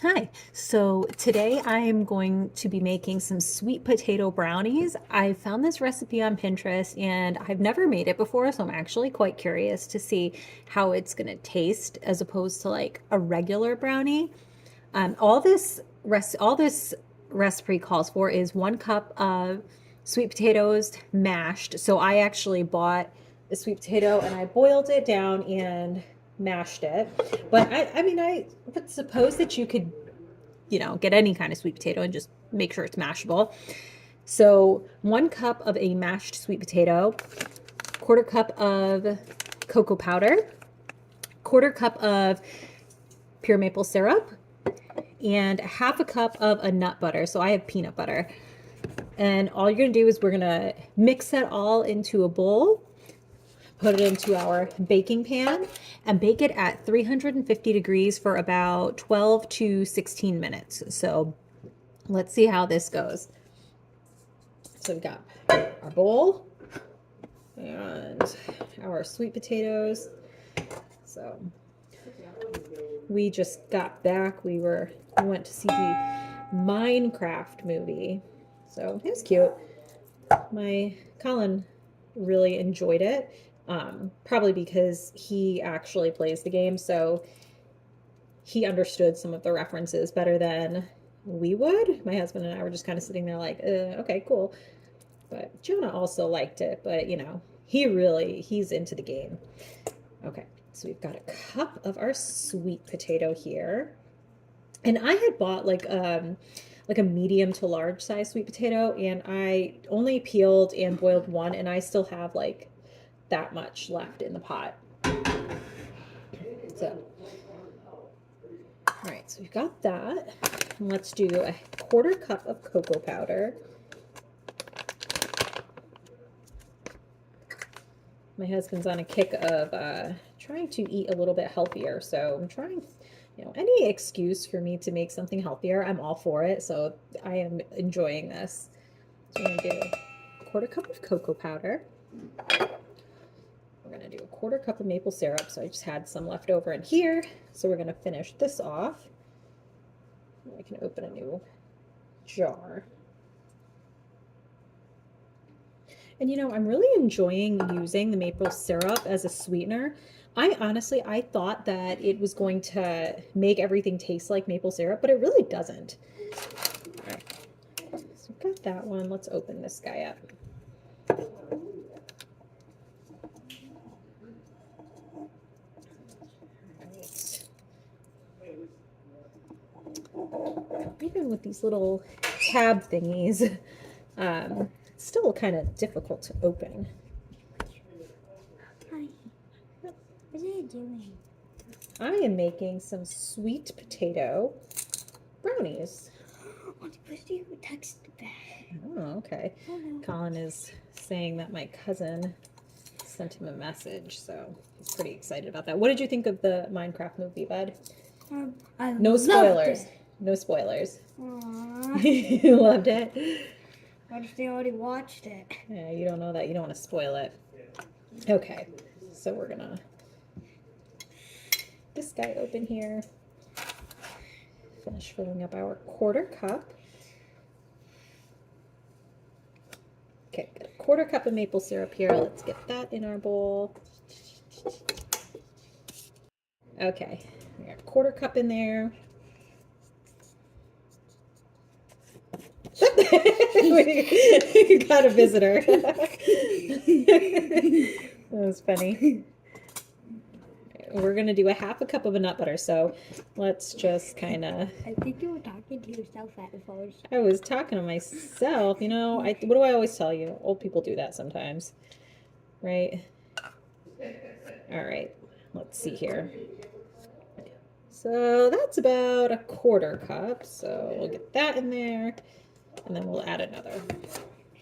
Hi, so today I am going to be making some sweet potato brownies. I found this recipe on Pinterest and I've never made it before, so I'm actually quite curious to see how it's gonna taste as opposed to like a regular brownie. All this recipe calls for is 1 cup of sweet potatoes mashed. So I actually bought a sweet potato and I boiled it down and mashed it. But I would suppose that you could, get any kind of sweet potato and just make sure it's mashable. So 1 cup of a mashed sweet potato, quarter cup of cocoa powder, quarter cup of pure maple syrup, and half a cup of a nut butter. So I have peanut butter. And all you're gonna do is we're gonna mix that all into a bowl, put it into our baking pan, and bake it at 350 degrees for about 12 to 16 minutes. So let's see how this goes. So we've got our bowl and our sweet potatoes. So we just got back. We went to see the Minecraft movie. So it was cute. My Colin really enjoyed it. Probably because he actually plays the game, so he understood some of the references better than we would. My husband and I were just kind of sitting there like, okay, cool. But Jonah also liked it, but he's into the game. Okay, so we've got a cup of our sweet potato here. And I had bought like a medium to large size sweet potato, and I only peeled and boiled one, and I still have like that much left in the pot. So, all right, so we've got that. And let's do a quarter cup of cocoa powder. My husband's on a kick of trying to eat a little bit healthier, so I'm trying, any excuse for me to make something healthier, I'm all for it. So I am enjoying this. So I'm gonna do a quarter cup of cocoa powder. We're gonna do a quarter cup of maple syrup. So I just had some left over in here. So we're gonna finish this off. I can open a new jar. And I'm really enjoying using the maple syrup as a sweetener. I thought that it was going to make everything taste like maple syrup, but it really doesn't. All right, so we've got that one. Let's open this guy up. Even with these little tab thingies, it's still kind of difficult to open. Hi. What are you doing? I am making some sweet potato brownies. What did you text back? Oh, okay. Oh, no. Colin is saying that my cousin sent him a message, so he's pretty excited about that. What did you think of the Minecraft movie, bud? I No loved spoilers. it. No spoilers. Aww. You loved it? What if they already watched it? Yeah, you don't know that. You don't want to spoil it. Okay, so we're gonna this guy open here. Finish filling up our quarter cup. Okay, got a quarter cup of maple syrup here. Let's get that in our bowl. Okay, we got a quarter cup in there. You got a visitor. That was funny. We're gonna do a half a cup of a nut butter, so let's just kind of. I think you were talking to yourself at first. I was talking to myself, what do I always tell you? Old people do that sometimes, right? All right, let's see here. So that's about a quarter cup, so we'll get that in there, and then we'll add another.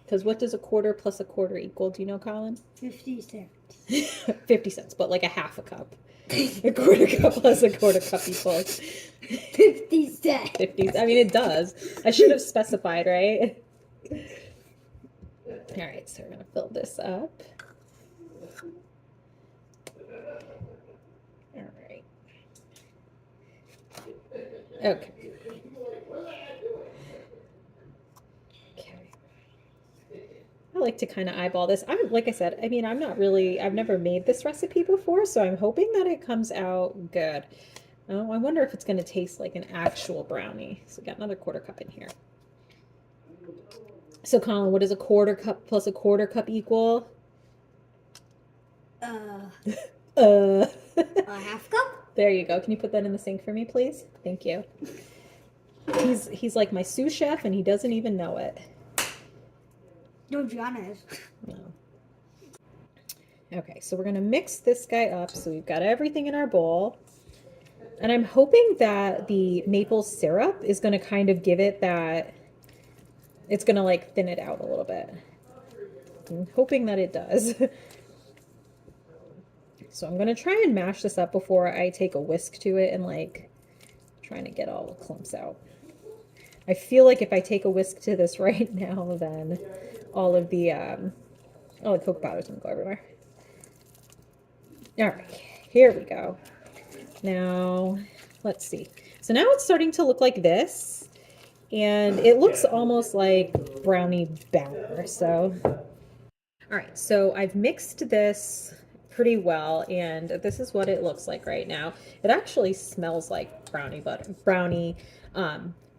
Because what does a quarter plus a quarter equal? Do you know, Colin? 50 cents. 50 cents, but like a half a cup. A quarter cup plus a quarter cup equals 50 cents. 50. I mean, it does. I should have specified, right? All right, so we're going to fill this up. All right. Okay. like to kind of eyeball this. Like I said, I mean, I've never made this recipe before, so I'm hoping that it comes out good. Oh, I wonder if it's going to taste like an actual brownie. So we got another quarter cup in here. So Colin, what does a quarter cup plus a quarter cup equal? Uh, Uh. a half cup? There you go. Can you put that in the sink for me, please? Thank you. He's like my sous chef and he doesn't even know it. Don't be honest. No. Okay, so we're gonna mix this guy up so we've got everything in our bowl. And I'm hoping that the maple syrup is gonna kind of give it that, it's gonna like thin it out a little bit. I'm hoping that it does. So I'm gonna try and mash this up before I take a whisk to it and like trying to get all the clumps out. I feel like if I take a whisk to this right now, then all the cocoa powder is gonna go everywhere. All right, here we go. Now, let's see. So now it's starting to look like this, and it looks almost like brownie batter. So, all right, so I've mixed this pretty well, and this is what it looks like right now. It actually smells like brownie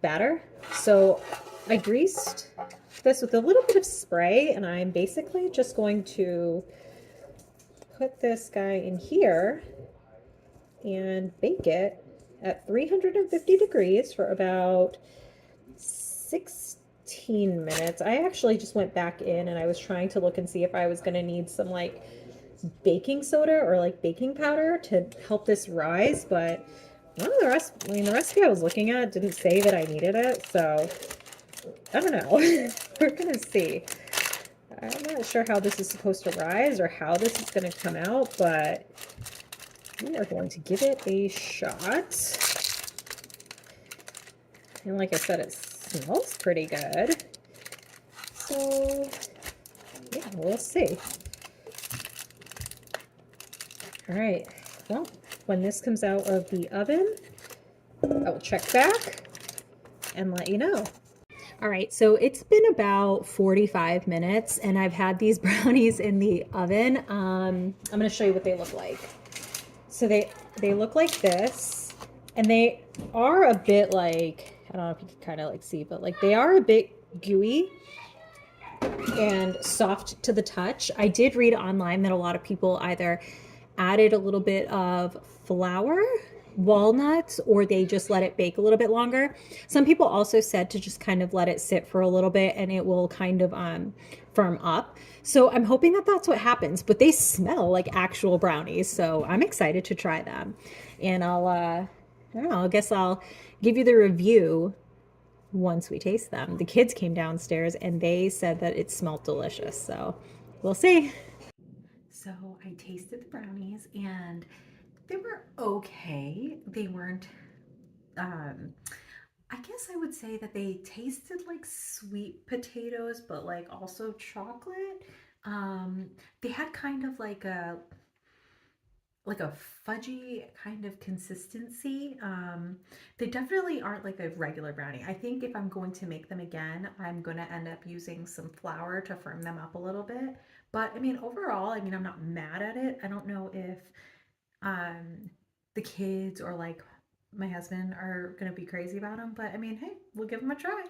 batter. So I greased this with a little bit of spray, and I'm basically just going to put this guy in here and bake it at 350 degrees for about 16 minutes. I actually just went back in and I was trying to look and see if I was going to need some like baking soda or like baking powder to help this rise, but none of the recipe I was looking at didn't say that I needed it, so I don't know. We're gonna see. I'm not sure how this is supposed to rise or how this is going to come out, but we are going to give it a shot. And like I said, it smells pretty good. So, yeah, we'll see. All right, well, when this comes out of the oven, I will check back and let you know. All right, so it's been about 45 minutes and I've had these brownies in the oven. I'm gonna show you what they look like. So they look like this, and they are a bit like, I don't know if you can kind of like see, but like they are a bit gooey and soft to the touch. I did read online that a lot of people either added a little bit of flour, walnuts, or they just let it bake a little bit longer. Some people also said to just kind of let it sit for a little bit and it will kind of firm up. So I'm hoping that that's what happens, but they smell like actual brownies. So I'm excited to try them. And I don't know, I guess I'll give you the review once we taste them. The kids came downstairs and they said that it smelled delicious. So we'll see. So I tasted the brownies and they were okay. They weren't, I guess I would say that they tasted like sweet potatoes, but like also chocolate. They had kind of like a fudgy kind of consistency. They definitely aren't like a regular brownie. I think if I'm going to make them again, I'm going to end up using some flour to firm them up a little bit. But I mean, overall, I mean, I'm not mad at it. I don't know if the kids or like my husband are going to be crazy about them, but I mean, hey, we'll give them a try.